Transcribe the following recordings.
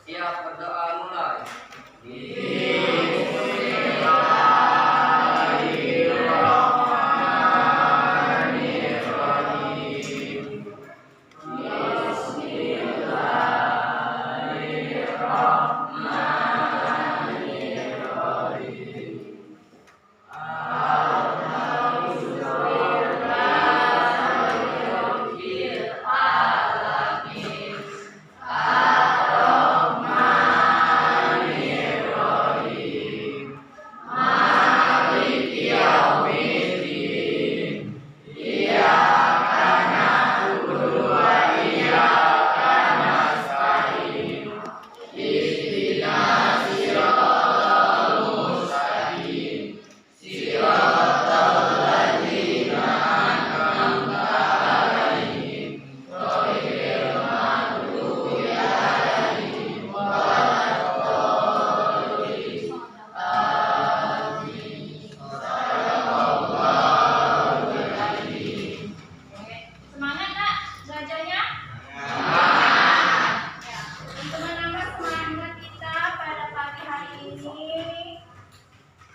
Siap berdoa mulai.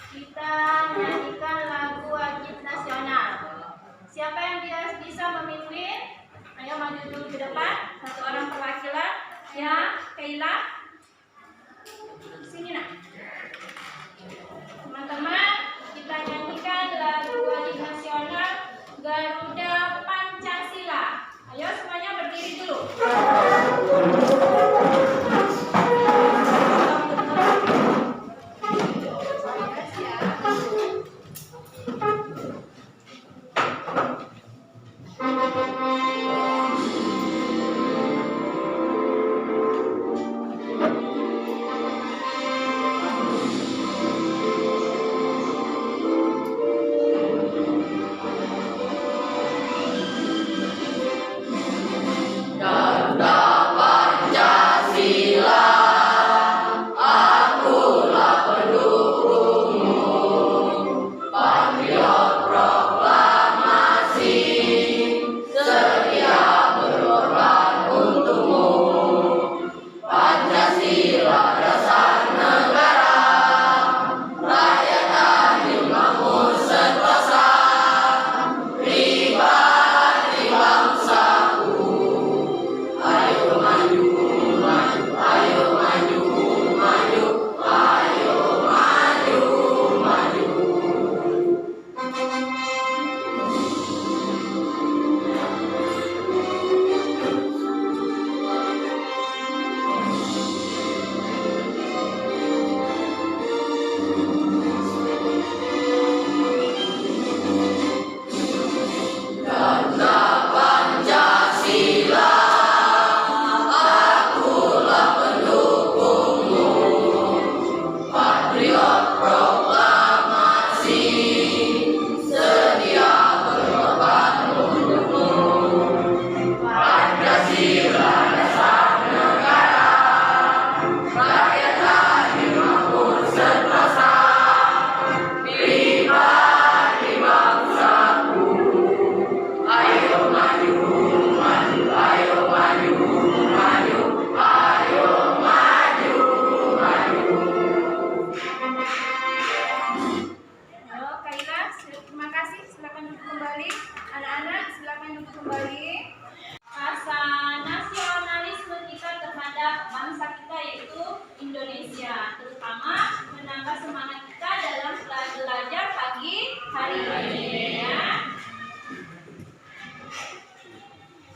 Kita menyanyikan lagu wajib nasional. Siapa yang bisa memimpin? Ayo maju dulu ke depan. Satu orang perwakilan. Ya, Kaila. Sini nak. Teman-teman, kita nyanyikan lagu wajib nasional Garuda Pancasila. Ayo semuanya berdiri dulu.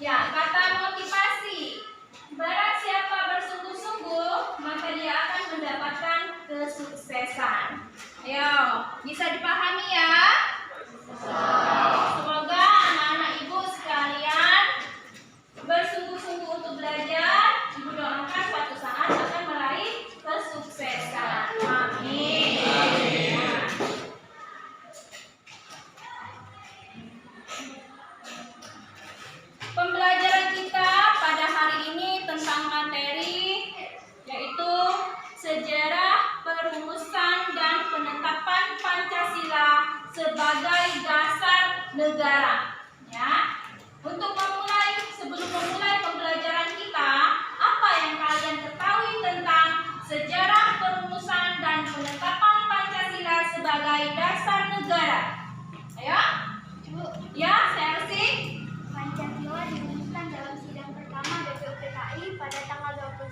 Ya, kata motivasi. Barang siapa bersungguh-sungguh, maka dia akan mendapatkan kesuksesan. Ayo, bisa dipahami ya? Semoga anak-anak ibu sekalian bersungguh-sungguh untuk belajar. Ibu doakan suatu saat akan meraih kesuksesan. Amin. Pembelajaran kita pada hari ini tentang materi yaitu sejarah perumusan dan penetapan Pancasila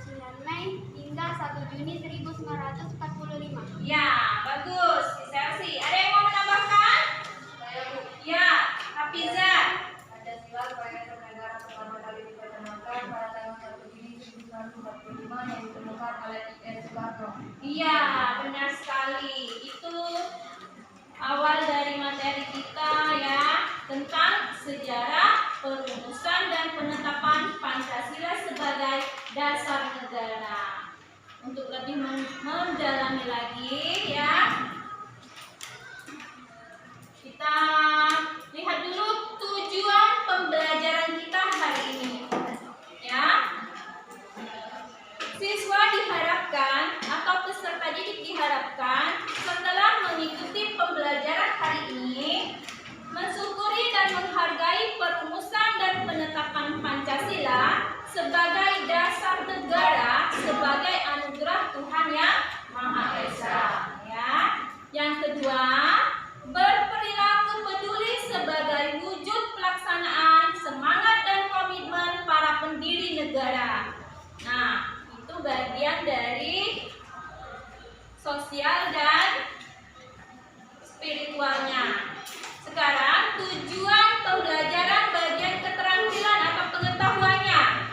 9 Mei hingga 1 Juni 1945. Ya, bagus. Selsi. Ada yang mau menambahkan? Saya Bu, Ya, Hafiza. Pancasila sebagai negara pertama kali diperkenalkan pada tanggal 1 Juni 1945 yang ditemukan oleh I.S. Soekarno. Iya, benar sekali. Itu awal dari materi kita ya, tentang sejarah, perumusan dan penetapan Pancasila sebagai dasar negara. Untuk lebih mendalami lagi ya, kita lihat dulu tujuan pembelajaran kita hari ini ya. Siswa diharapkan atau peserta didik diharapkan setelah mengikuti pembelajaran hari ini mensyukuri dan menghargai perumusan dan penetapan Pancasila sebagai dasar negara sebagai anugerah Tuhan Yang Maha Esa ya. Yang kedua, berperilaku peduli sebagai wujud pelaksanaan semangat dan komitmen para pendiri negara. Nah, itu bagian dari sosial dan spiritualnya. Sekarang tujuan pembelajaran bagian keterampilan atau pengetahuannya.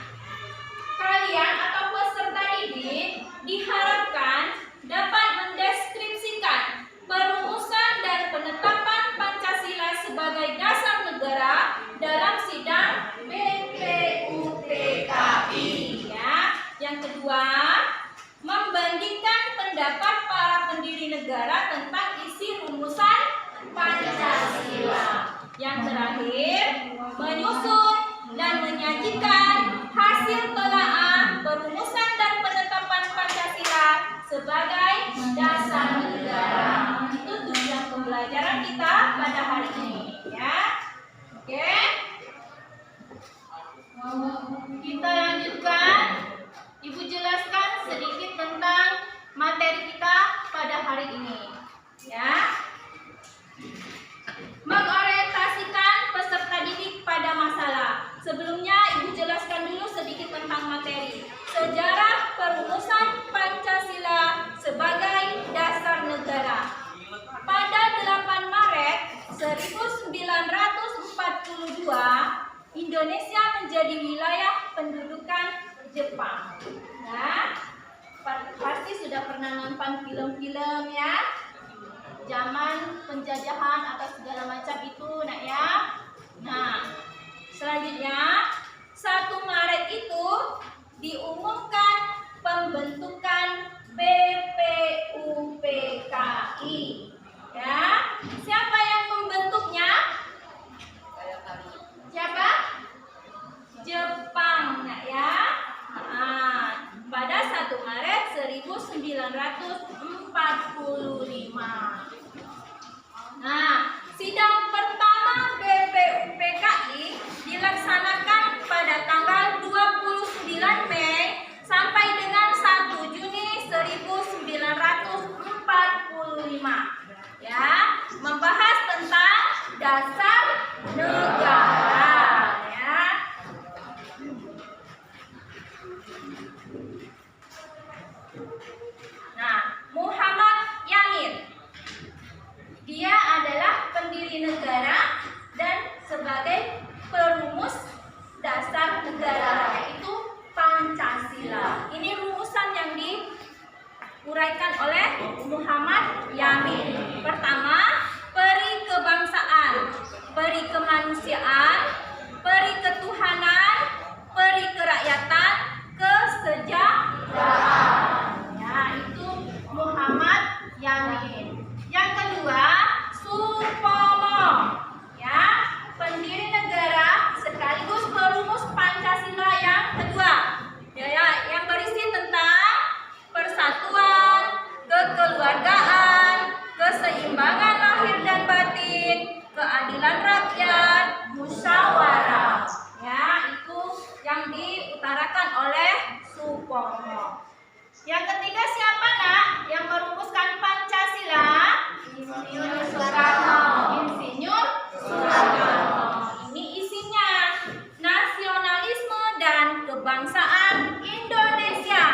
Kalian atau peserta didik diharapkan dapat mendeskripsikan perumusan dan penetapan Pancasila sebagai dasar negara dalam sidang BPUPKI ya. Yang kedua, membandingkan pendapat para pendiri negara tentang isi rumusan Pancasila. Yang terakhir, menyusun dan menyajikan hasil telaah perumusan dan penetapan Pancasila sebagai dasar negara. Itu tujuan pembelajaran kita pada hari ini ya. Oke. Kita lanjutkan. Ibu jelaskan sedikit tentang materi kita pada hari ini ya. Mengorientasikan peserta didik pada masalah. Sebelumnya Ibu jelaskan dulu sedikit tentang materi. Sejarah perumusan Pancasila sebagai dasar negara. Pada 8 Maret 1942, Indonesia menjadi wilayah pendudukan Jepang. Nah, pasti sudah pernah nonton film-film ya. Zaman penjajahan atau segala macam itu, nak ya. Nah, selanjutnya 1 Maret itu diumumkan pembentukan BPUPKI. Ya, siapa yang membentuknya? Siapa? Jepang, nak ya. Nah, pada 1 Maret 1945. Nah, sidang pertama BPUPKI dilaksanakan pada tanggal 29 Mei sampai dengan 1 Juni 1945. Ya, membahas tentang dasar negara ya. Nah, Muhammad Yamin, dia adalah pendiri negara dan sebagai perumus dasar negara, yaitu Pancasila. Ini rumusan yang diuraikan oleh Muhammad Yamin. Pertama, peri kebangsaan, peri kemanusiaan, peri ketuhanan, peri kerakyatan, kesejahteraan. Ya, itu Muhammad Yamin. Yang kedua, Supomo, ya, pendiri negara sekaligus perumus Pancasila yang kedua, ya, yang berisi tentang persatuan, kekeluargaan, keseimbangan lahir dan batin, keadilan rakyat, musyawarah. Ya, itu yang diutarakan oleh Supomo. Yang ketiga siapa, nak? Yang merumuskan Pancasila? Insinyur Soekarno. Insinyur Soekarno. Ini isinya nasionalisme dan kebangsaan Indonesia.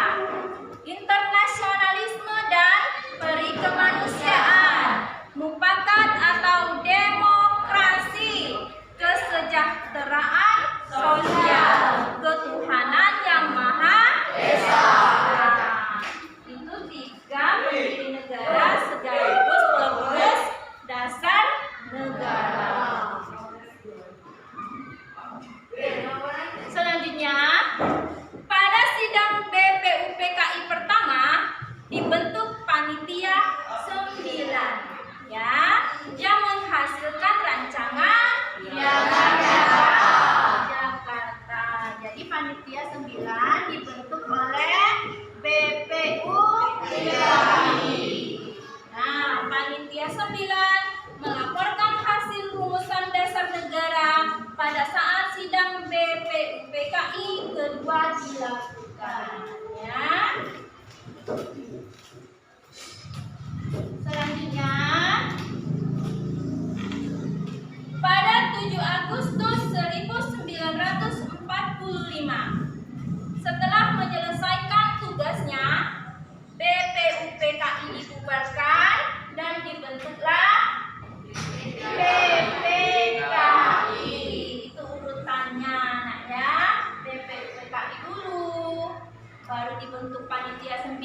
dibentuk panitia 9,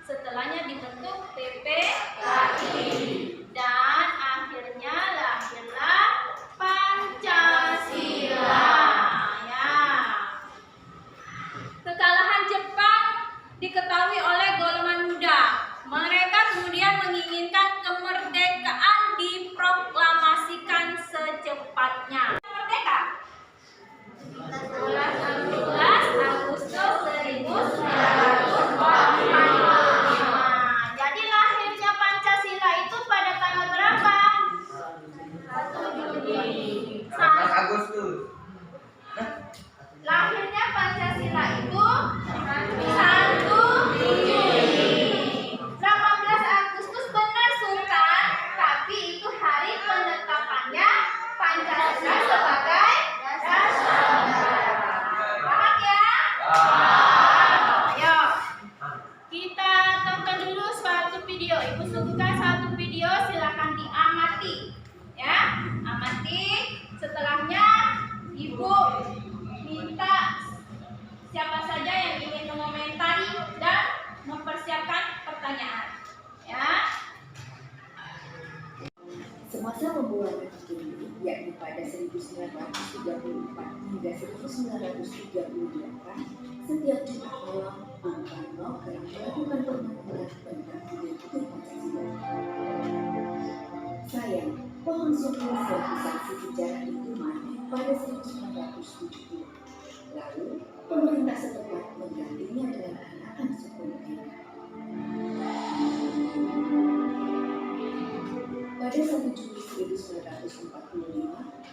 setelahnya dibentuk PPKI, dan akhirnya lahirlah Pancasila. Ya. Kekalahan Jepang diketahui oleh golongan muda. Mereka kemudian menginginkan kemerdekaan diproklamasikan secepatnya. Merdeka 11 Agustus 1945. Jadi lahirnya Pancasila itu pada tanggal berapa? 1 Juni. 11 Agustus. Lahirnya Pancasila itu 1 Juni. 18 Agustus benar Sultan, tapi itu hari penetapannya Pancasila sebagai dasar negara. Paham ya? Ayo, kita tonton dulu suatu video. Ibu suka satu video, silakan diamati. Ya, amati. Setelahnya Ibu minta siapa saja yang ingin mengomentari dan mempersiapkan pertanyaan. Ya. Semasa pembuatan ini, yakni pada 1934 hingga 1938, setiap Jumat malam, Bung Karno kerap melakukan pertemuan tentang ide-ide Pancasila. Sayang, pohon sukul sebagai saksi sejarah itu mati pada 1970. Lalu, pemerintah setempat menggantinya dengan anakan sukul lainnya. Pada 1 Juli 1945,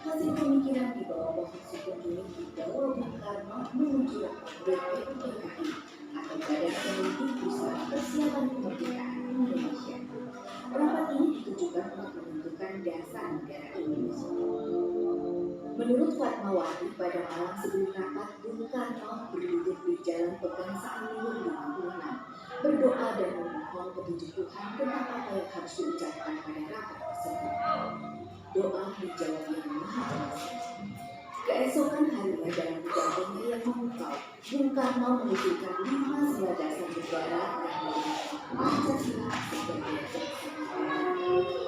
hasil pemikiran di bawah pohon sukul ini dibawa Bung Karno menuju rapat BPUPKI atau Badan Peneliti Usaha Persiapan Kemerdekaan Indonesia. Rapat ini ditujukan untuk menentukan dasar negara Indonesia. Menurut Fatmawati, pada malam sebelum rapat, Bung Karno berduduk di Jalan Pegangsaan Luhur 56, berdoa dan memohon petunjuk Tuhan tentang apa yang harus diucapkan pada rapat tersebut. Doa dijawab yang Maha Kuasa. Keesokan harinya dalam pidatonya yang memukau, Bung Karno menunjukkan 5 sila dasar negara yang melihat Pancasila sebagai dasar negara.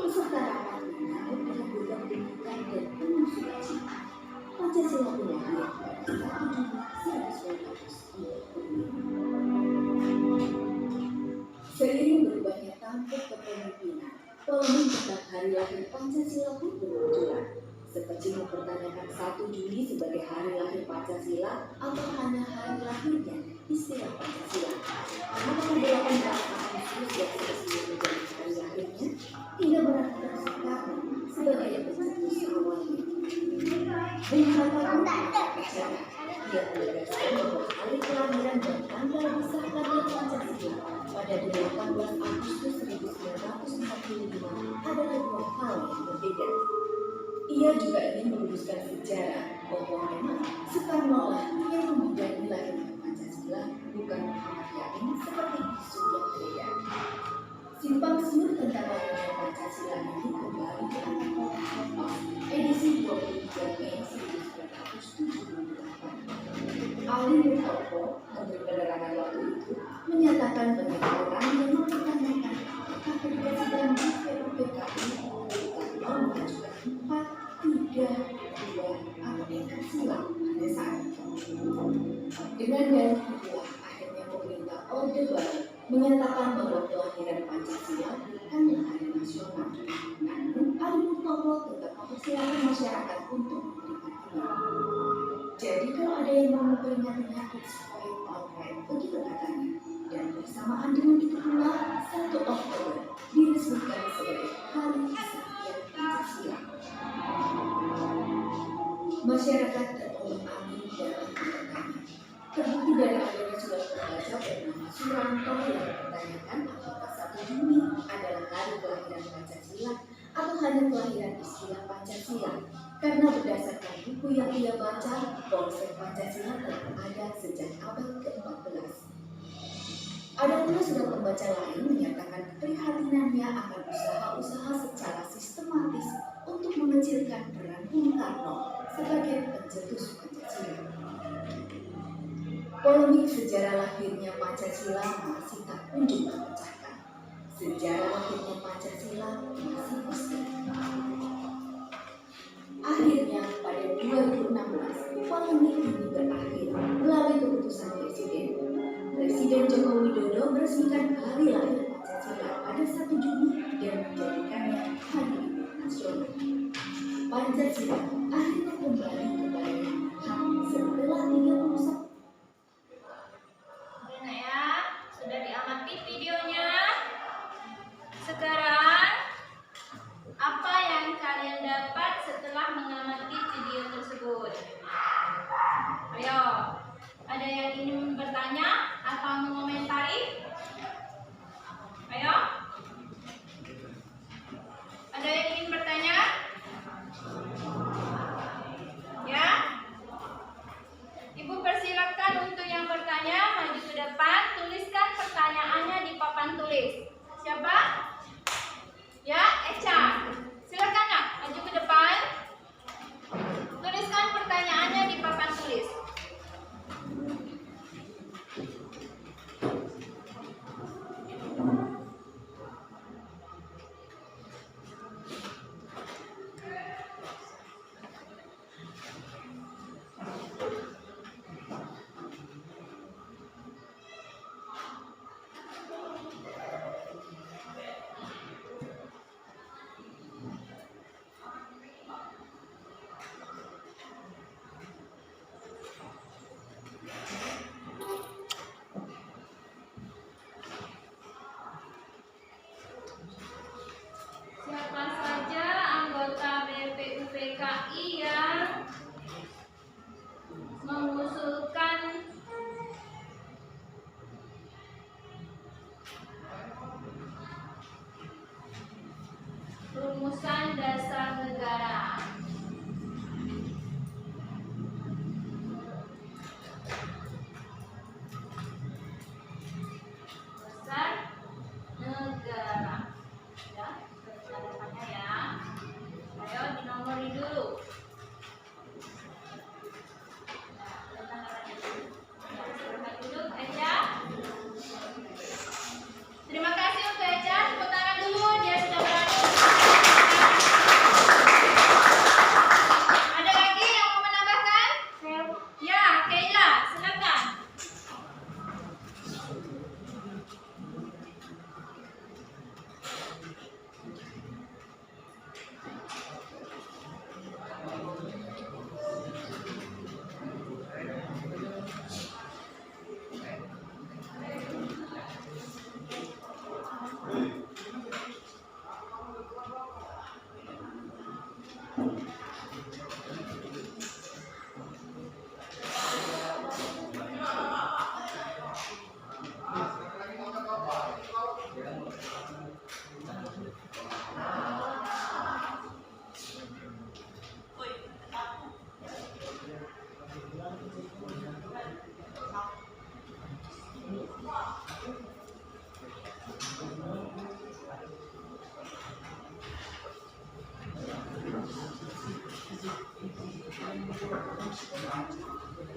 Peserta rapat menyambut dengan bergembira dan penuh sukacita. Pancasila pun lahir pada 1 Juni 1945. Seiring berubahnya tampuk kepemimpinan, polemik tentang hari lahir Pancasila pun bermunculan. Seperti mempertanyakan 1 Juni sebagai hari lahir Pancasila atau hanya hari lahirnya istilah Pancasila. Apakah 18 Agustus yang resmi menjadi hari lahirnya tidak benar-benar sekarang sebagai pencetus awalnya. Bung Karno bicara, dia menegaskan bahwa hari kelahiran dan tanggal disahkannya Pancasila pada 18 Agustus 1945 adalah 2 hal yang berbeda. Ia juga ingin meluruskan sejarah bahwa memang Soekarno lah yang membidangi lahirnya Pancasila, bukan Muhammad Yamin seperti isu yang beredar. Simpang siur tentang lahirnya Pancasila ini kembali diangkat oleh Kompas edisi 23 Mei 1978. Ali Mustafa, Menteri Penerangan waktu itu, menyatakan banyak orang yang mempertanyakan apakah ketika sedang di PPKI Soekarno mengajukan 4-3-2 atau Pancasila pada saat itu. Dengan dalih itulah akhirnya pemerintah Orde Baru menyatakan bahwa kelahiran Pancasila bukanlah hari nasional. Namun Ali Mustafa tetap mempersilahkan masyarakat untuk memperingatinya. Jadi kalau ada yang mau memperingatinya, it's quite alright, begitu katanya. Dan bersamaan dengan itu pula 1 Oktober diresmikan sebagai Hari Kesaktian Pancasila. Masyarakat terombang-ambing dalam tanda-tanya. Terbukti dari adanya surat pembaca bernama Suranto yang mempertanyakan apakah 1 Juni adalah hari kelahiran Pancasila atau hanya kelahiran istilah Pancasila. Karena berdasarkan buku yang ia baca, konsep Pancasila telah ada sejak abad ke-14. Ada pula surat pembaca lain menyatakan keprihatinannya akan usaha-usaha secara sistematis untuk mengecilkan peran Bung Karno sebagai pencetus Pancasila. Polemik sejarah lahirnya Pancasila masih tak kunjung terpecahkan. Sejarah lahirnya Pancasila masih misteri. Akhirnya pada 2016, polemik ini berakhir melalui keputusan Presiden Joko Widodo meresmikan Hari Lahir Pancasila pada 1 Juni dan menjadikannya Hari Libur Nasional. Pancasila akhirnya kembali kepada yang hak setelah 31. Oke ya, sudah diamati videonya. Sekarang apa yang kalian dapat setelah mengamati video tersebut? Ayo, ada yang ingin bertanya atau mengomentari? Ayo, ada yang ingin bertanya? Ya, Ibu persilakan untuk yang bertanya maju ke depan, tuliskan pertanyaannya di papan tulis. Siapa? Ya, Echa. Silakan nak, maju ke depan. Tuliskan pertanyaannya di papan tulis. Siapa saja anggota BPUPKI yang mengusulkan rumusan dasar negara? Dasar negara. Ya, tanda ya. Ayo dinomori dulu. Terima kasih untuk Echa. Tepuk tangan dulu, dia sudah berani. Ada lagi yang mau menambahkan? Ya, Keila, silakan.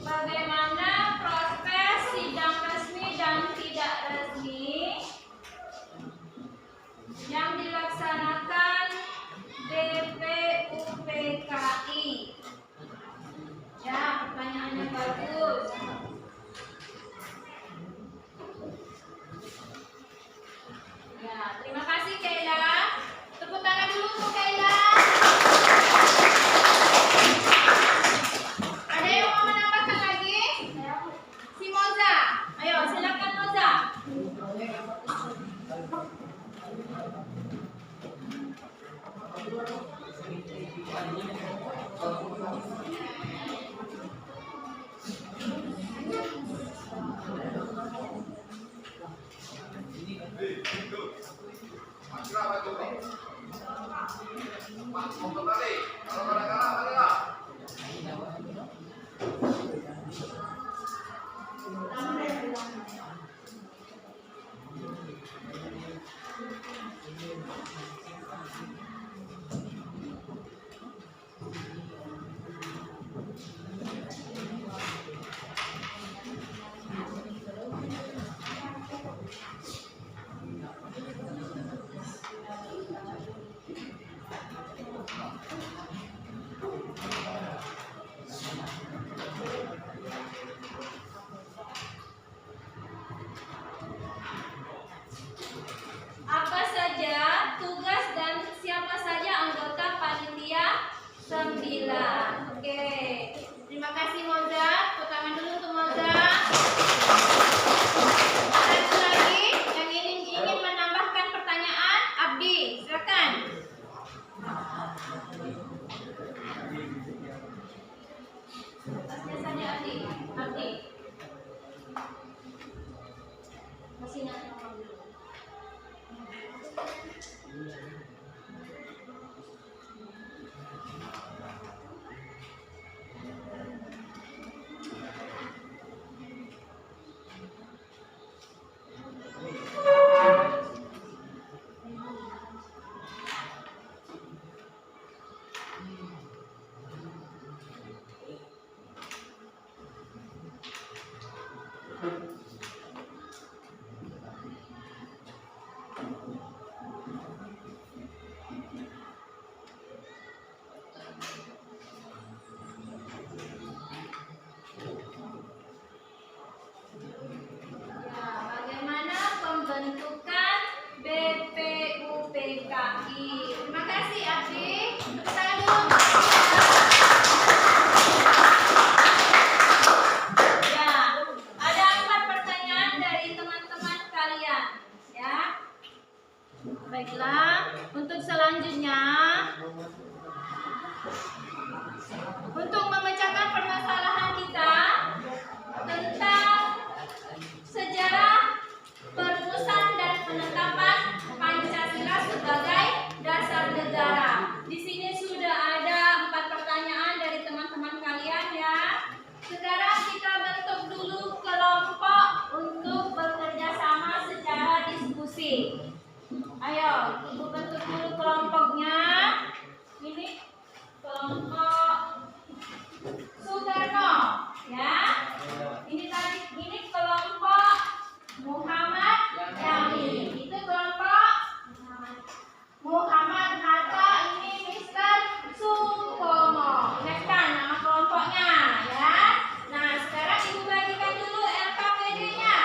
Bagaimana proses sidang resmi dan tidak resmi yang dilaksanakan BPUPKI? Ya, pertanyaannya bagus. Ya, terima kasih Keila. Tepuk tangan dulu untuk Keila. Ada yang mau menambahkan lagi? Si Moza. Ayo, silakan Moza. 9. Oke. Terima kasih Moza. Tepuk tangan dulu untuk Moza. Satu lagi yang ingin menambahkan pertanyaan, Abdi, silakan. Tasnya saja Abdi. Abdi. Masih ingat nomor dulu. Bagaimana pembentukan BPUPKI? Terima kasih Abdi. Tepuk tangan dulu. Ya, ada 4 pertanyaan dari teman-teman kalian. Ya, baiklah. Untuk selanjutnya, untuk memecahkan permasalahan kita tentang sejarah perumusan dan penetapan Pancasila sebagai dasar negara. Di sini sudah ada 4 pertanyaan dari teman-teman kalian ya. Sekarang kita bentuk dulu kelompok untuk bekerja sama secara diskusi. Ayo, Ibu bentuk dulu kelompoknya. Ini kelompok Soekarno ya. Ini kelompok Muhammad Yamin. Itu kelompok Muhammad Hatta. Ini Mr. Supomo. Ingatkan nama kelompoknya ya. Nah, sekarang Ibu bagikan dulu LKPD-nya.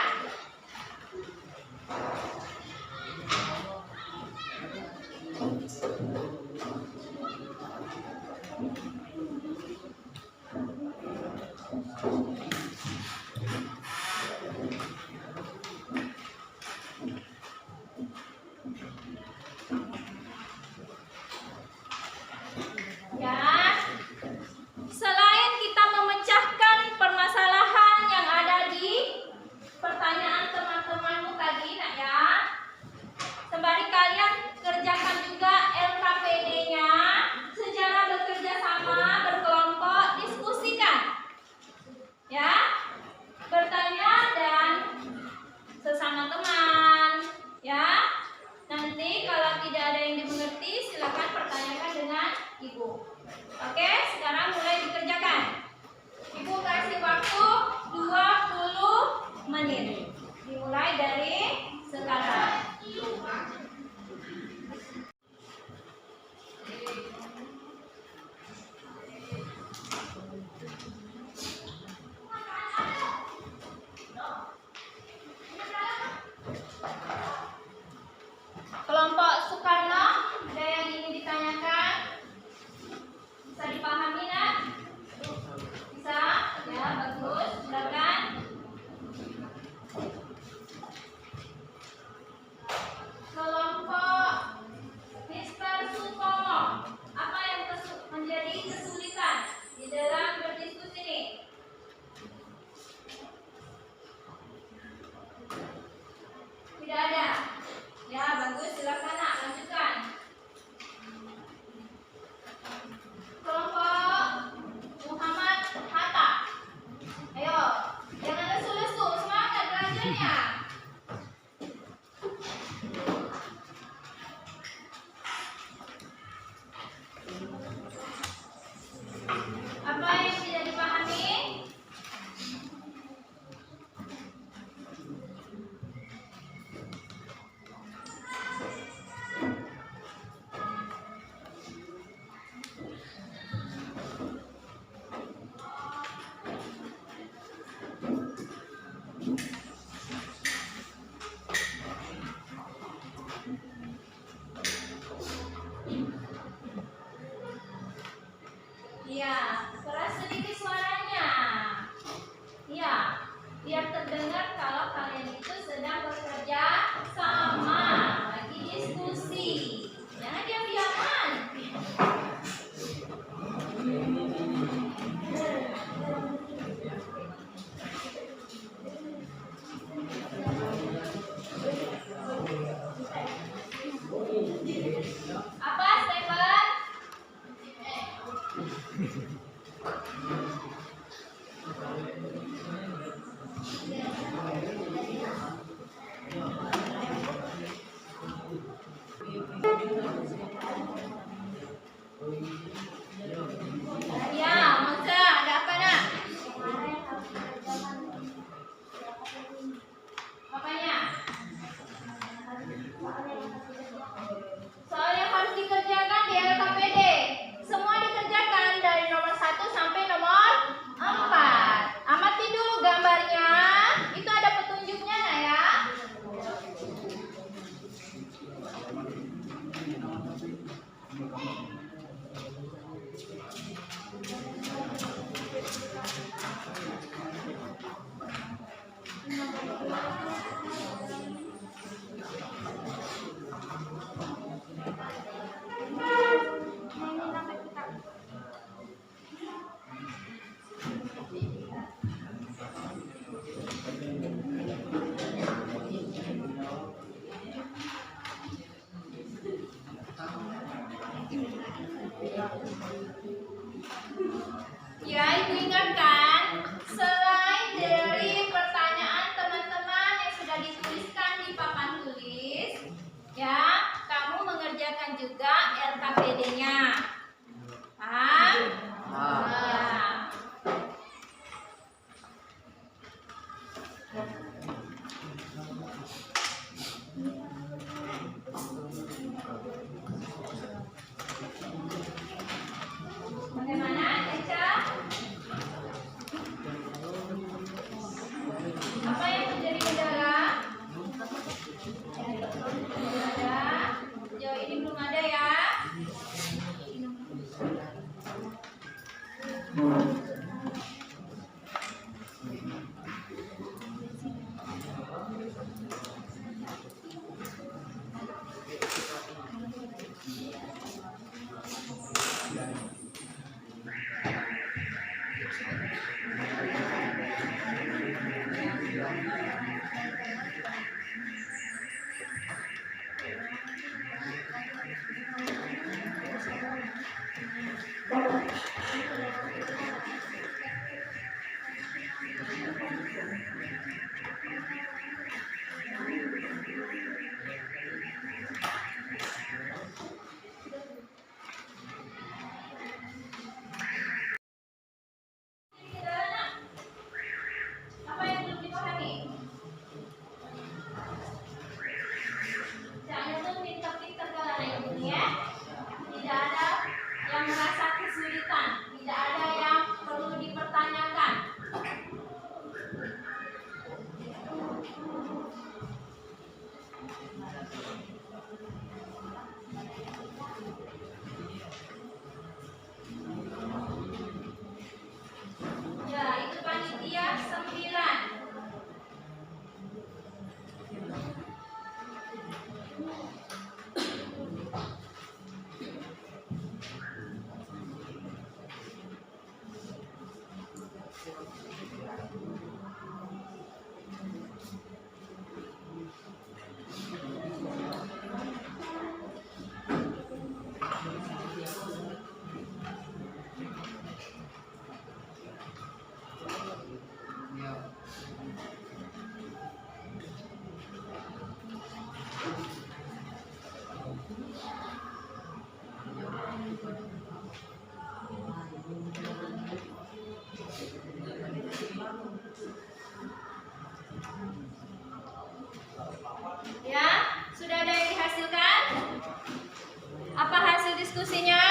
diskusinya?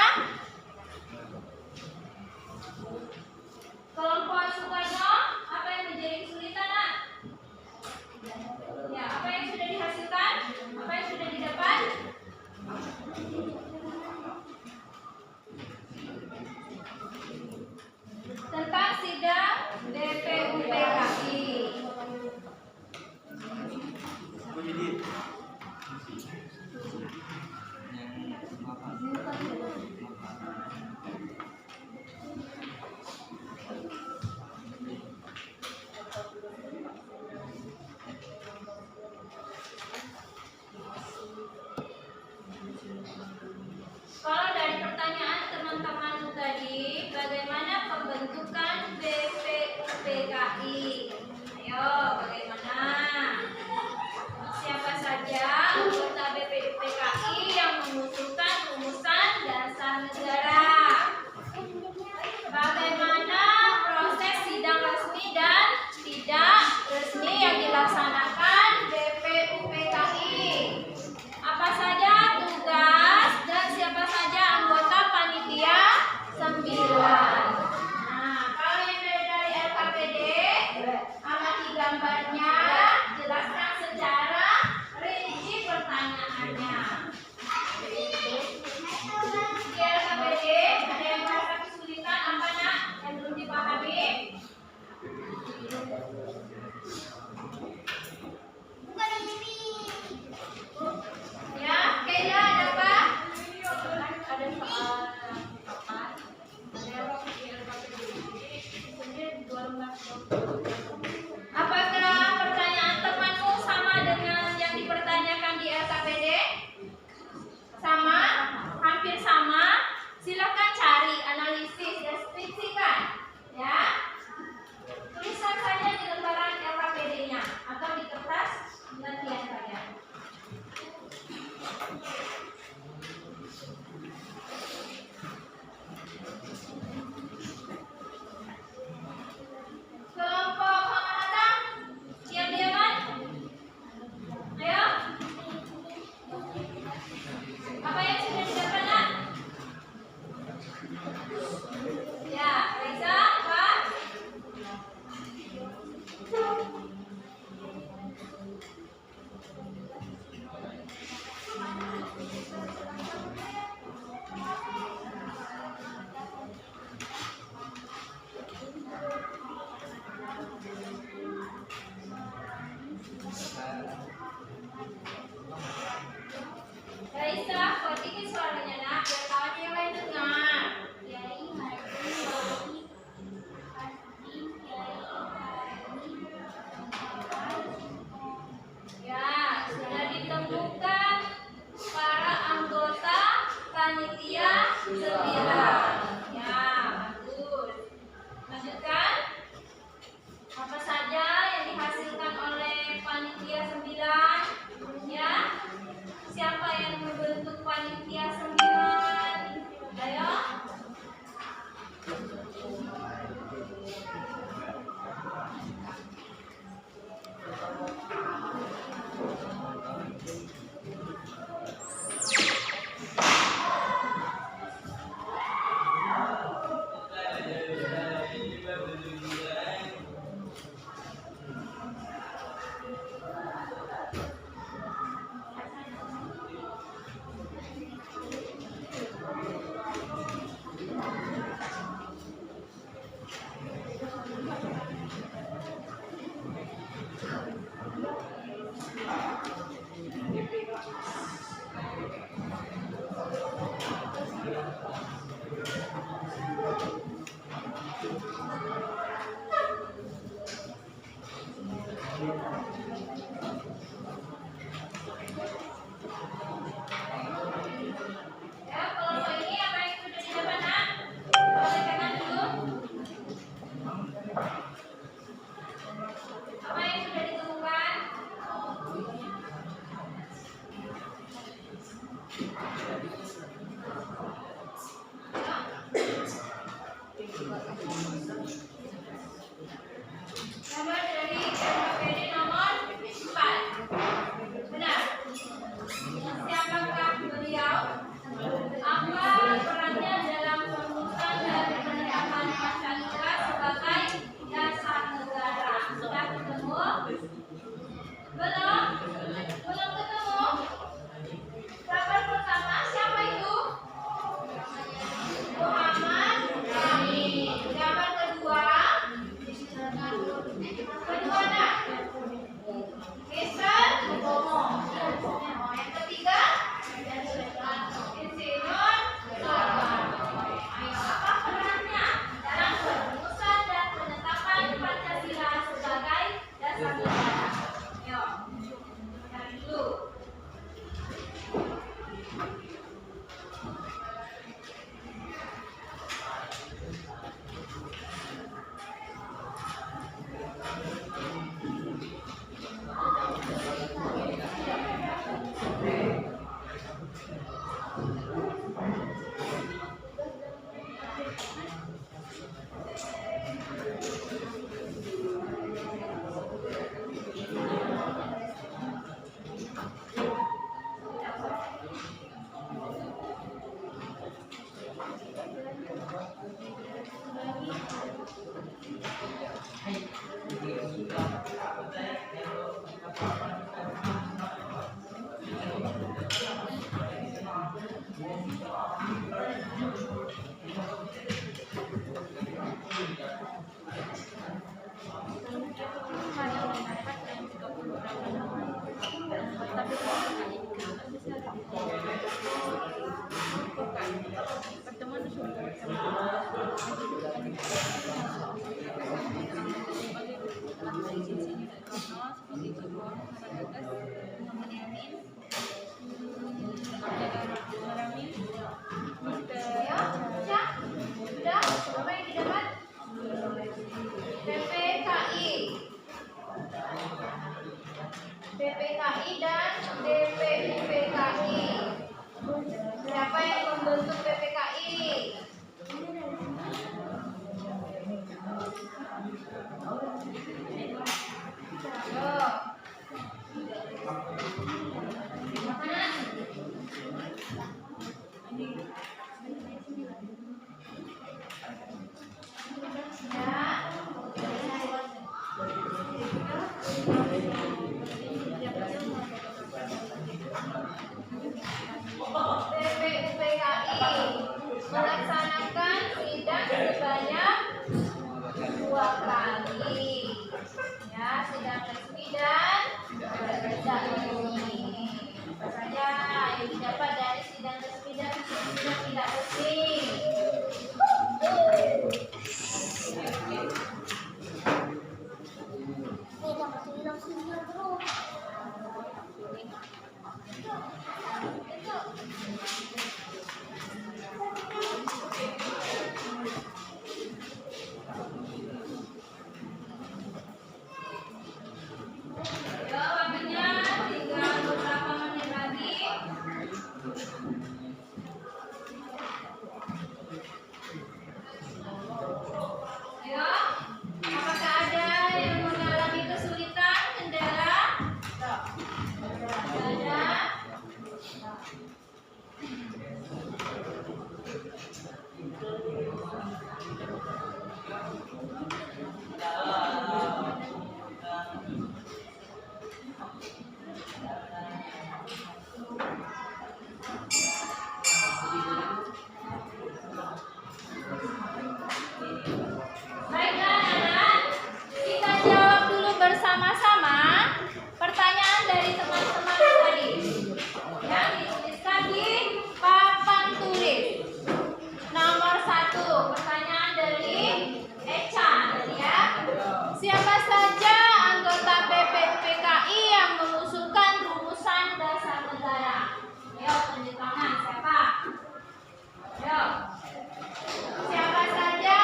Kelompok Soekarno, apa yang menjadi kesulitan, Nak? Ya, apa yang sudah dihasilkan? Apa yang sudah didapat? Tentang sidang DPUPKI. Muhammad Yamin. Maramin. Ayo, Syah. Sudah? Berapa yang didapat? PPKI. PPKI dan DPUPKI. Siapa yang membentuk PPKI? Ayo. PPUPKI melaksanakan sidang sebanyak 2 kali. Ya, sidang resmi dan tidak resmi. Apa saja yang didapat dari sidang resmi dan sidang tidak resmi? Ya, waktunya tinggal beberapa menit lagi. Ayo, apakah ada yang mengalami kesulitan, kendala? Ada? Baiklah anak, kita jawab dulu bersama-sama pertanyaan dari teman-teman tadi yang dituliskan di papan tulis. Nomor 1, pertanyaan dari Echa ya. Siapa saja anggota PPUPKI yang mengusulkan rumusan dasar negara? Ayo tunjuk tangan, siapa? Ayo. Siapa saja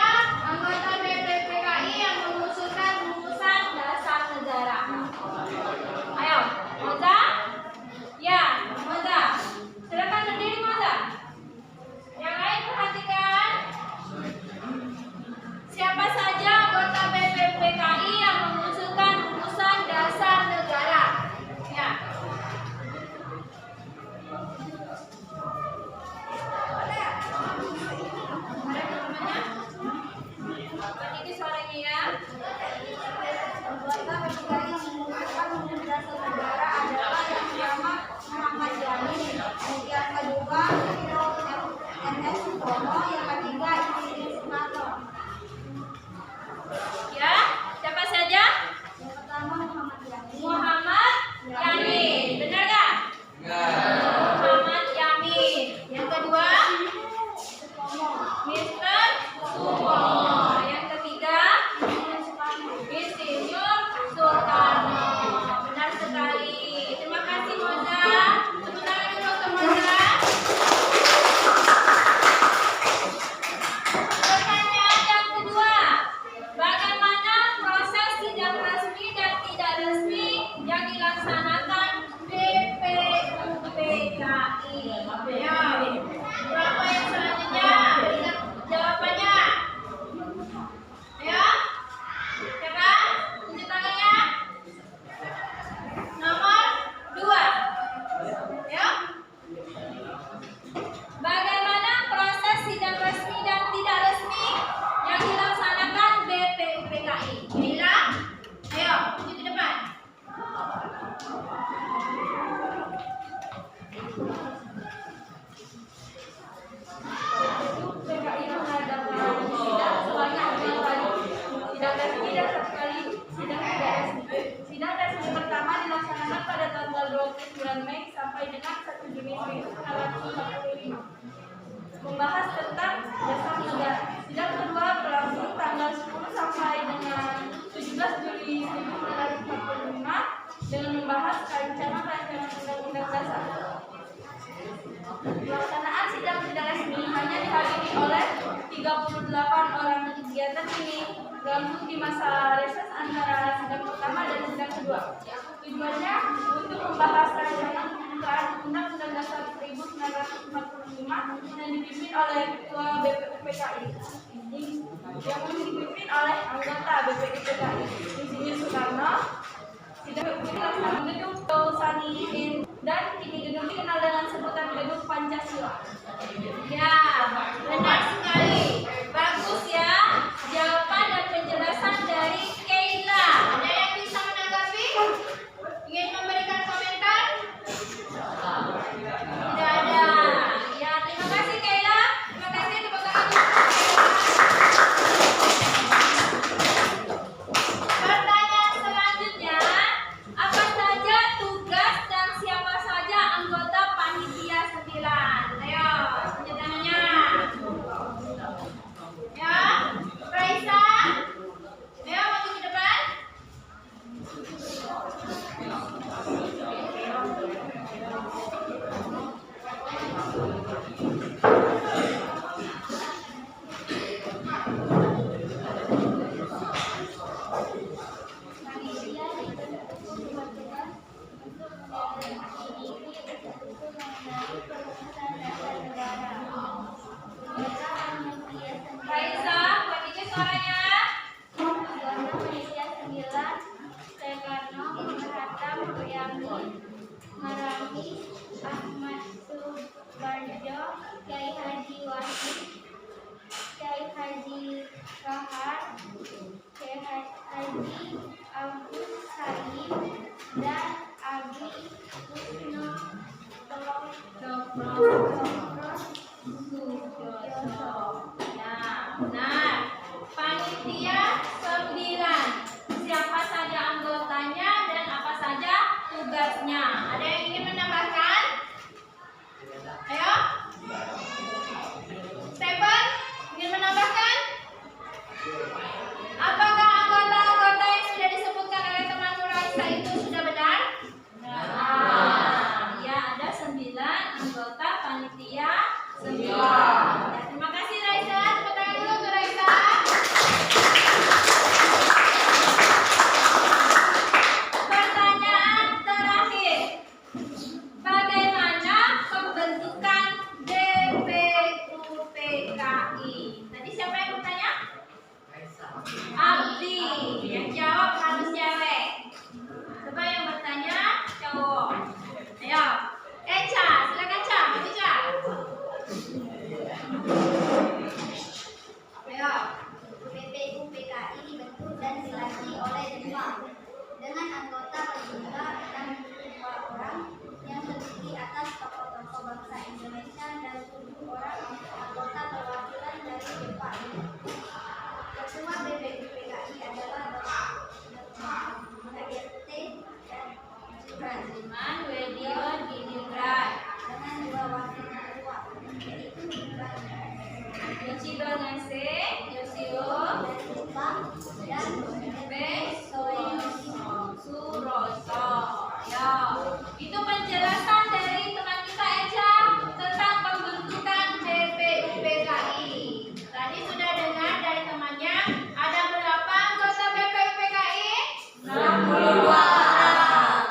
anggota PPUPKI yang mengusulkan rumusan dasar negara? Ayo, Moza? Ya, Moza. Silakan berdiri, Moza. Yang lain perhatikan. Siapa saja anggota PPUPKI yang mengusulkan rumusan dasar negara? Ya. Ini suaranya ya. Anggota PPUPKI yang mengusulkan rumusan dasar negara adalah yang pertama Muhammad Yamin, yang kedua MS Supomo, yang ketiga Idris Sumarno. Ya, siapa saja? Yang pertama Muhammad Yamin. Muhammad Yamin, benar nggak? Muhammad Yamin. Yang kedua? Mister Supomo. Yang ketiga? Insinyur Soekarno. Benar sekali. Terima kasih Moza. Tepuk tangan dulu untuk Moza. Pertanyaan yang kedua, bagaimana proses sidang resmi dan tidak resmi yang dilaksanakan PPUPKI? Ya, berapa yang selanjutnya? Jawabannya? Ya, siapa? Tunjuk tangannya. Nomor 2. Ya. Bagaimana proses sidang resmi dan tidak resmi yang dilaksanakan BPUPKI? Bila? Ayo, tunjuk ke depan. PPUPKI mengadakan sidang sebanyak 2 kali. Sidang resmi dan 1 kali sidang tidak resmi. Sidang resmi pertama dilaksanakan pada tanggal 29 Mei sampai dengan 1 Juni 1945. Membahas tentang dasar negara. Sidang kedua berlangsung tanggal 10 sampai dengan 17 Juli 1945 dengan membahas Pelaksanaan sidang tidak resmi hanya dihadiri oleh 38 orang. Kegiatan ini gabung di masa reses antara sidang pertama dan sidang kedua. Tujuannya untuk membahas rancangan pembukaan Undang-Undang Dasar 1945 yang dipimpin oleh Ketua BPUPKI. Yang dipimpin oleh anggota BPUPKI Insinyur Soekarno. Sidang ini dilaksanakan di gedung Sani dan ini gedung dikenal dengan sebutan Gedung Pancasila. Ya, benar sekali. Bagus ya. Jawaban dan penjelasan dari Keila. Ada yang bisa menanggapi? Ingin memberikan komentar? Tidak ada. Ya, terima kasih Keila. Terima kasih tepuk tangan. Pertanyaan selanjutnya, apa saja tugas dan siapa saja anggota panitia 9? Ayo, penjelasannya. Ya, Raisa. Ayo maju ke depan. Raisa, kondisi suaranya. Panitia 9, Soekarno, Hatta, Muriami, Marami, Ahmad Subarjo, Kiai Haji Wahid, Kiai Haji Rahar, Kiai Haji Agus Salim, dan Abi Kusno Nah, benar. Panitia 9. Siapa saja anggotanya dan apa saja tugasnya? Ada yang ingin menambahkan? Ayo. Stephen, ingin menambahkan? Apakah anggota-anggota yang sudah disebutkan oleh teman Raisa itu sudah benar? Nah, ya ada 9 anggota panitia 9. Ya, terima kasih Raisa. Tepuk tangan dulu untuk Raisa. Pertanyaan terakhir. Bagaimana pembentukan DPUPKI? Tadi siapa yang bertanya? Abdi. Yang jawab harus cewek. Coba yang bertanya cowok. Ayo. Eca, silakan Ca. Maju Ca. Ayo. BPUPKI dibentuk dan dilatih oleh Dewan dengan anggota paling banyak 62 orang yang terdiri atas tokoh-tokoh bangsa Indonesia dan 7 orang anggota perwakilan dari Jepang. Ketua BPUPKI adalah Dr. HRT dan Rajiman Wedio Diningrat. dengan 2 wakil ketua, yaitu Yoshiro Nase, Yoshio, Jepang dan Suroso. Ya, itu penjelasan dari teman kita Eca tentang pembentukan BPUPKI. Tadi sudah dengar dari temannya ada berapa anggota BPUPKI? 62 orang.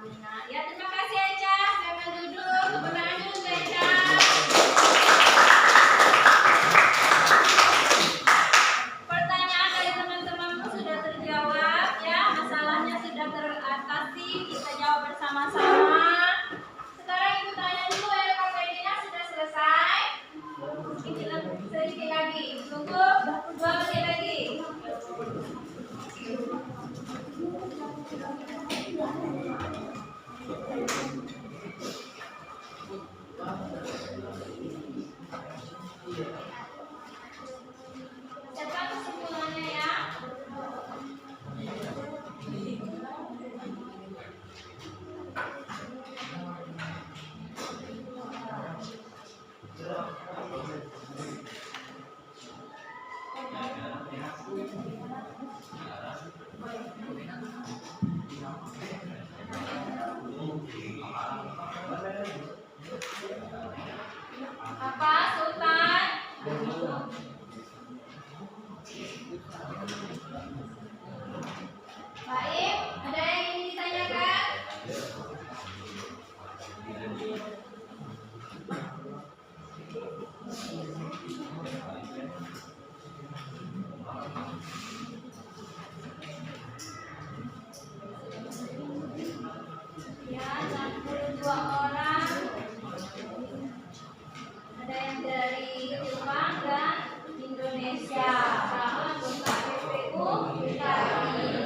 Benar. Ya, terima kasih Eca. Silakan duduk. Tepuk tangan dulu untuk Eca. Pertanyaan dari teman-temanmu sudah terjawab ya, masalahnya sudah teratasi, kita jawab bersama-sama. Sekarang ibu tanya dulu ya, KPD-nya sudah selesai? Sedikit lagi, tunggu 2 menit lagi. Siapa kesimpulannya ya? Apa, Sultan? Baik, ada yang ingin ditanyakan? Ya, 62 orang. Ada yang dari Jepang dan Indonesia. Sama anggota PPU PKI.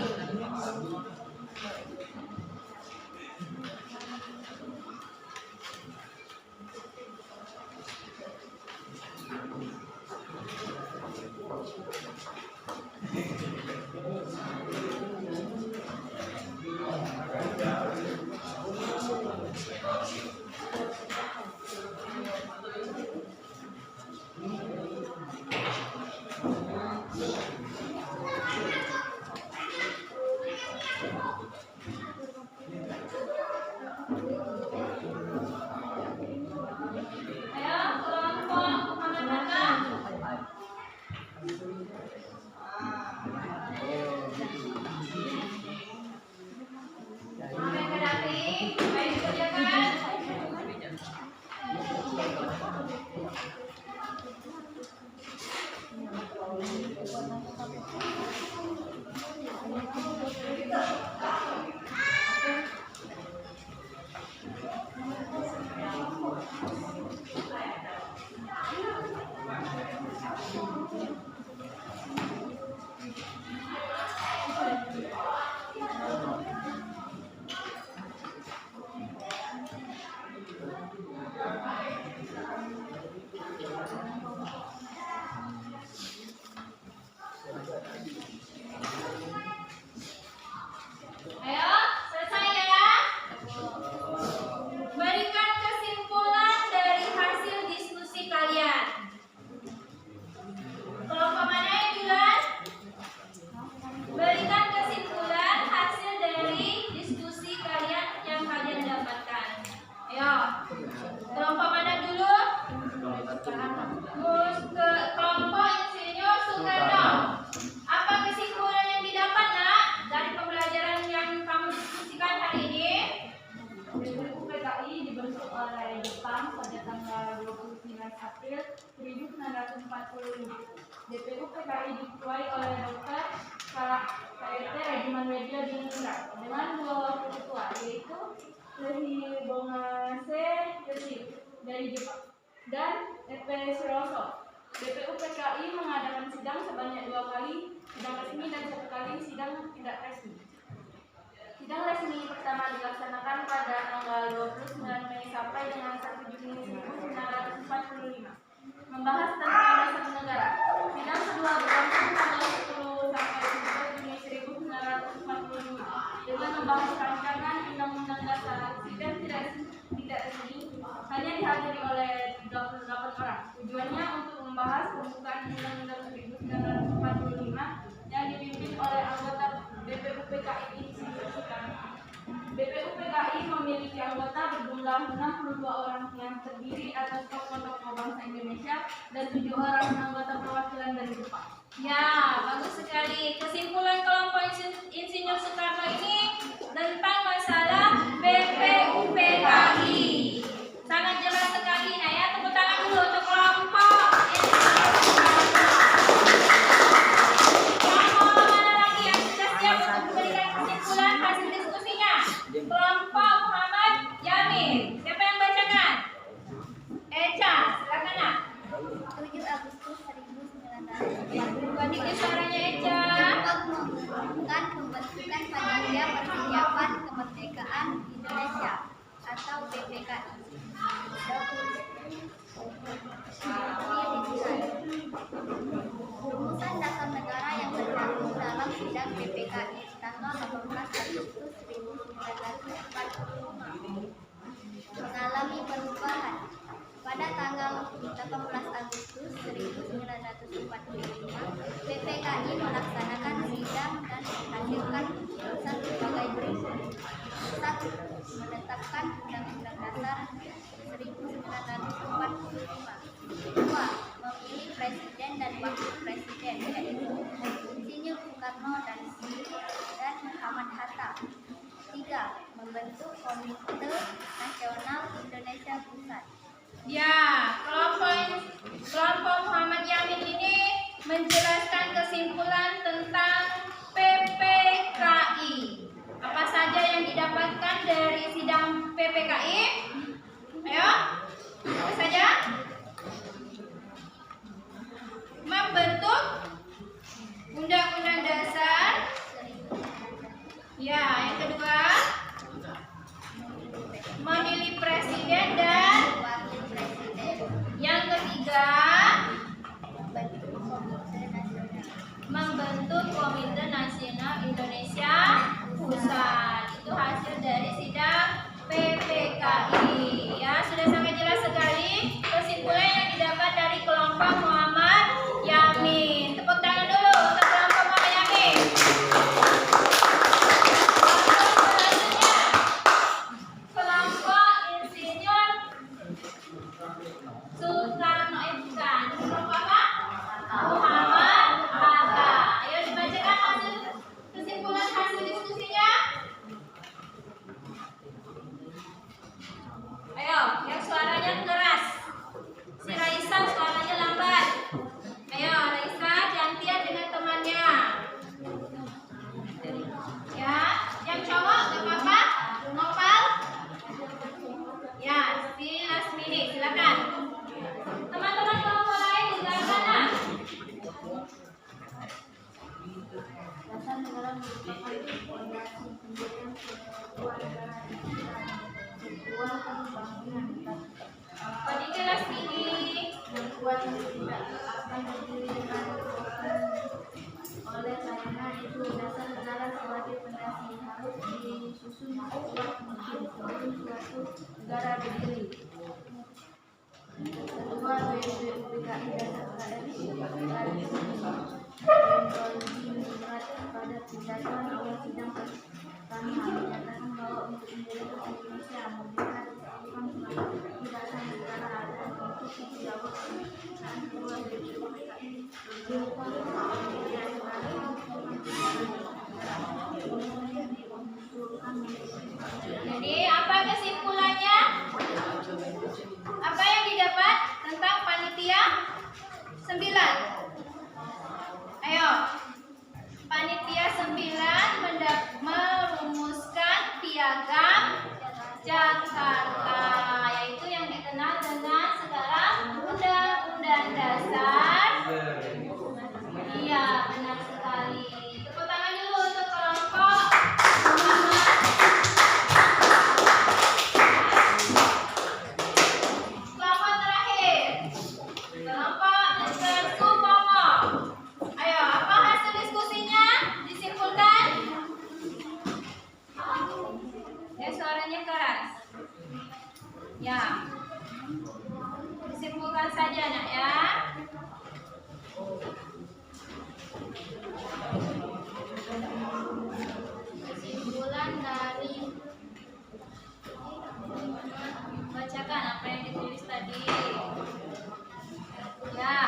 Ayo, kelompok Muhammad Hatta. Muhammad Gaddafi, baik dikerjakan. Ayo, selesai ya. Berikan kesimpulan dari hasil diskusi kalian. Kelompok mana yang duluan? Berikan kesimpulan hasil dari diskusi kalian yang kalian dapatkan. Ayo, kelompok mana dulu? Kelompok Insinyur Soekarno. Apa kesimpulan yang didapat, Nak, dari pembelajaran yang kamu diskusikan hari ini? BPU PKI dibentuk oleh Jepang pada tanggal 29 April 1945. BPU PKI diketuai oleh Dr. KRT Regiman Media Diningrat dengan dua wakil ketua, yaitu Lehi Bongase Yoshio dari Jepang dan EP Shiroso. BPU PKI mengadakan sidang sebanyak 2 kali, sidang resmi dan 1 kali sidang tidak resmi. Sidang resmi pertama dilaksanakan pada tanggal 29 Mei sampai dengan 1 Juni 1945, membahas tentang dasar negara. Sidang kedua berlangsung tanggal 10 sampai 11 Juni 1945 dengan membahas rancangan Undang-Undang Dasar. Sidang tidak resmi hanya dihadiri oleh 38 orang. Tujuannya untuk membahas pembukaan Undang-Undang 1945 yang dipimpin oleh anggota BPU PKI Insinyur Soekarno. BPU PKI memiliki anggota berjumlah 62 orang yang terdiri atas tokoh-tokoh bangsa Indonesia dan 7 orang anggota perwakilan dari Jepang. Ya, bagus sekali. Kesimpulan kelompok Insinyur Soekarno ini tentang masalah BPU PKI. Sangat jelas sekali. Nah ya, tepuk tangan dulu untuk kelompok Insinyur Soekarno. Kelompok mana lagi yang sudah siap untuk memberikan kesimpulan hasil diskusinya? Kelompok Muhammad Yamin. Siapa yang bacakan? Eca, silakan, Nak. 7 Agustus 1945. Tinggi suaranya, Eca. Jepang mengumumkan pembentukan Panitia Persiapan Kemerdekaan Indonesia atau PPKI. Rumusan dasar negara yang tercantum dalam sidang PPKI tanggal 18 Agustus 1945 mengalami perubahan. Pada tanggal 18 Agustus 1945, PPKI melaksanakan sidang dan menghasilkan keputusan sebagai berikut. 1. Menetapkan Undang-Undang Dasar 1945. 2. Memilih Presiden dan Wakil Presiden, yaitu Insinyur Soekarno dan Muhammad Hatta. 3. Membentuk Komite Nasional Indonesia Pusat. Ya, kelompok Muhammad Yamin ini menjelaskan kesimpulan tentang PPKI. Apa saja yang didapatkan dari sidang PPKI? Ayo, apa saja? Membentuk Undang-Undang Dasar. Ya, yang kedua, memilih presiden dan Wakil Presiden. yang ketiga, Membentuk Komite Nasional. membentuk Komite Nasional Indonesia Pusat. Itu hasil dari sidang PPKI. Ya, sudah sangat jelas sekali kesimpulan yang didapat dari kelompok Muhammad Yamin. Tepuk tangan dulu untuk kelompok Muhammad Yamin. Kelompok selanjutnya, kelompok Insinyur Soekarno, bukan. Kelompok apa? Muhammad Hatta. Ayo dibacakan hasil kesimpulan hasil diskusinya. Ayo, yang suaranya keras. Si Raisa suaranya lambat. Ayo, Raisa gantian dengan temannya. Ya, yang cowok gak apa-apa? Nopal. Ya, si Lasmini, silakan. Teman-teman kelompok lain di sebelah sana. Dasar negara merupakan fondasi pendirian sebuah negara sebuah pembangunan Pendikir Lasmini. yang kuat yang tidak akan berdiri dengan oleh karena itu dasar negara sebagai fondasi harus disusun kuat mungkin sebelum suatu negara berdiri. Kedua, PPKI dasar negara dan berdimurat pada tindakan awal sidang kami menyatakan bahwa untuk menjadi Indonesia memberikan kesempatan di dasar negara dan untuk dijawab permintaan kedua dari PPKI berupa pemilihan Jadi apa kesimpulannya? Apa yang didapat tentang panitia 9? Ayo. Panitia 9 merumuskan piagam Jakarta, yaitu yang dikenal dengan sekarang Undang-Undang Dasar. Iya, benar sekali. Tepuk tangan dulu untuk kelompok Muhammad. Kelompok terakhir, kelompok Mr. Supomo. Ayo, apa hasil diskusinya? Disimpulkan. Ya, suaranya keras. Ya, disimpulkan saja, nak ya. kesimpulan dari Bacakan apa yang ditulis tadi. Ya.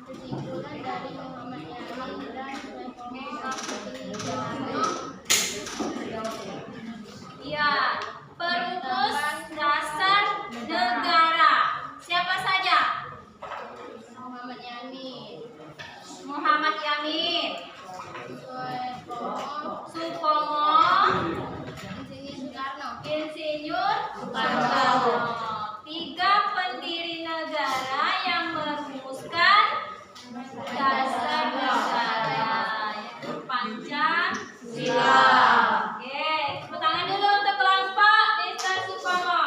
kesimpulan dari Muhammad Yamin dan Muhammad Soekarno. Iya, perumus dasar negara. Siapa saja? Muhammad Yamin, Muhammad Yamin, Supomo, Insinyur Soekarno. Insinyur Soekarno. 3 pendiri negara yang merumuskan dasar negara, yaitu Pancasila. Oke, tepuk tangan dulu untuk kelompok Desa Supomo.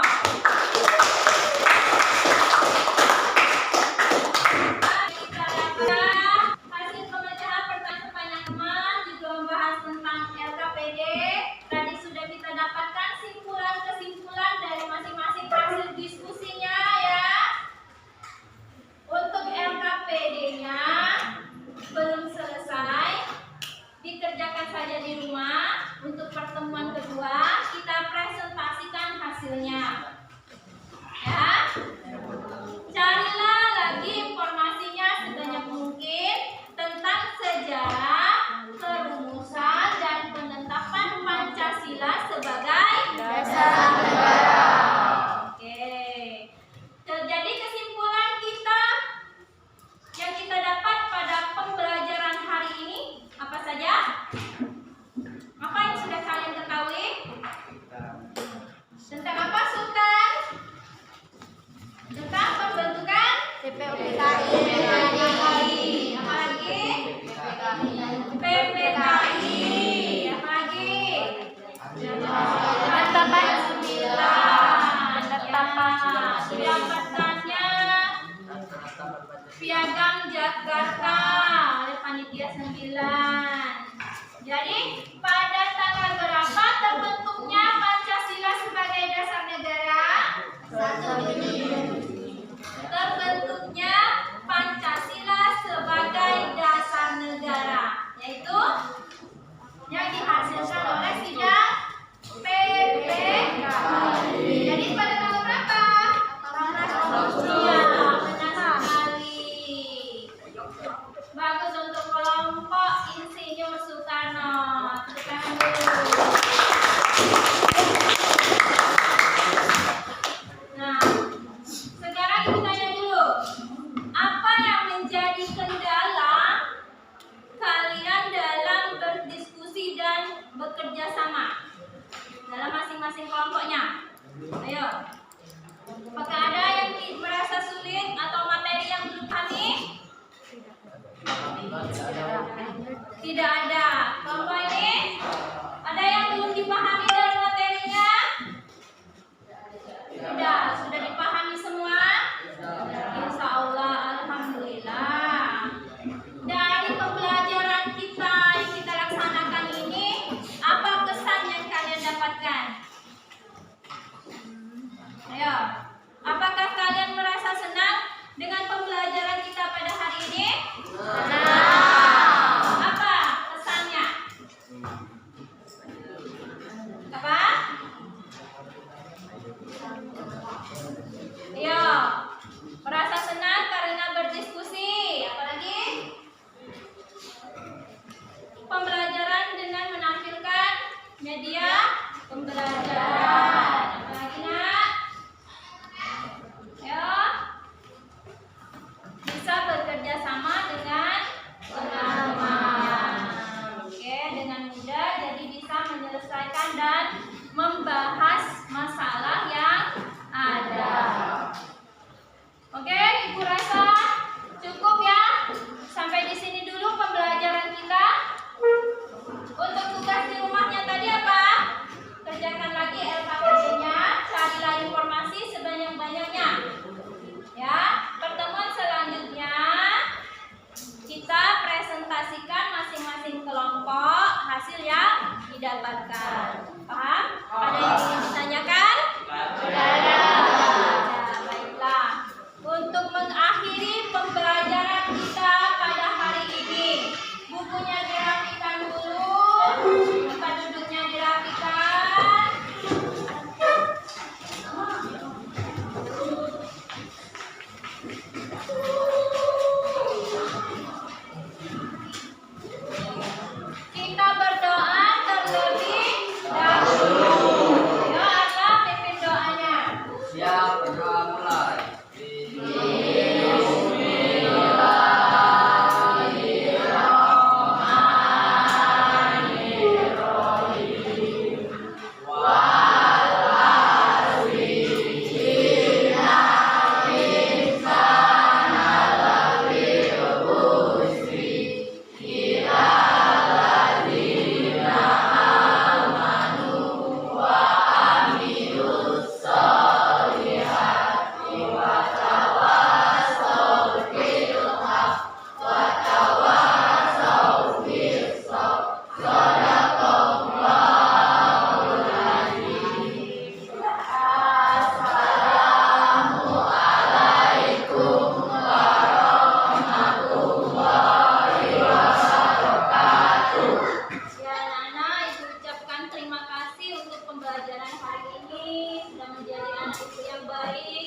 Kita dapat hasil pemecahan pertanyaan sepanjang teman juga membahas tentang LKPD. Tadi sudah kita dapatkan kesimpulan dari masing-masing masing-masing kelompoknya. Ayo. Apakah ada yang merasa sulit atau materi yang belum pahami? Tidak ada. Kelompok ini ada yang belum dipahami dari materinya? Tidak. Sudah dipahami semua? Insya Allah, alhamdulillah. Dari pembelajaran kita yang kita laksanakan ini, apa kesan yang kalian dapatkan? Ayo, apakah kalian merasa senang dengan pembelajaran kita pada hari ini? Apa kesannya? Apa? Ayo, merasa senang karena berdiskusi. Apalagi? Pembelajaran dengan menampilkan media pembelajaran. Apalagi nak? Ayo, bisa bekerja sama dengan teman-teman. Oke, dengan mudah jadi bisa menyelesaikan dan membahas masalah yang ada. Oke, Ibu rasa cukup ya. Sampai di sini dulu pembelajaran kita. Untuk tugas di rumahnya tadi apa? Kerjakan lagi LKPD-nya, carilah informasi sebanyak-banyaknya. Ya, pertemuan selanjutnya kita presentasikan masing-masing kelompok hasil yang didapatkan. Paham? Ada yang ingin ditanyakan? Tidak ada. Ya, baiklah. Untuk mengakhiri pembelajaran kita pada hari ini, bukunya dirapikan dulu, tempat duduknya dirapikan. Kita berdoa terlebih dahulu. Yuk, apa pimpin doanya? Siap, berdoa mulai. Ya, anak-anak, Ibu ucapkan terima kasih untuk pembelajaran hari ini. Sudah menjadi anak ibu yang baik.